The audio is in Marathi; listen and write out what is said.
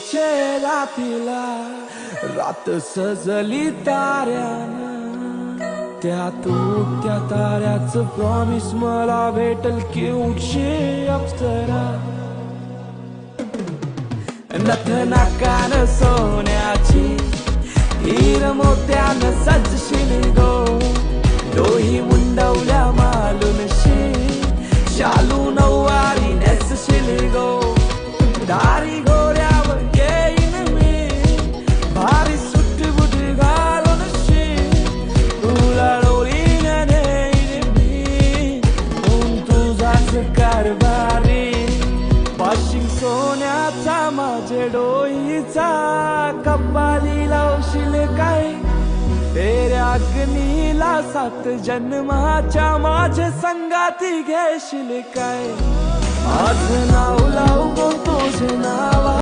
तुझे रातीला रात सजली ताऱ्यानं, त्या ताऱ्याचं प्रॉमिस मला भेटल की उठशे अप्सरा. नथ नाकान सोन्याची हीर मोत्यानं सजशील गो, डोही मुंडवल्या मालूनशी शालू नऊवारी नेसशील गो. दारी घोड्यावर येईन मी भारी सुटबुट घालून शी, तुला डोलीनं नेईन मी होऊन तुझाच कारभारी. पाशिंग सोन्याचा माझे डोईचा कपाली लावशील काय, तेऱ्या अग्नीला 7 जन्माच्या माझे संगाती घेशील काय. माझं नाव लावू तुझे नाव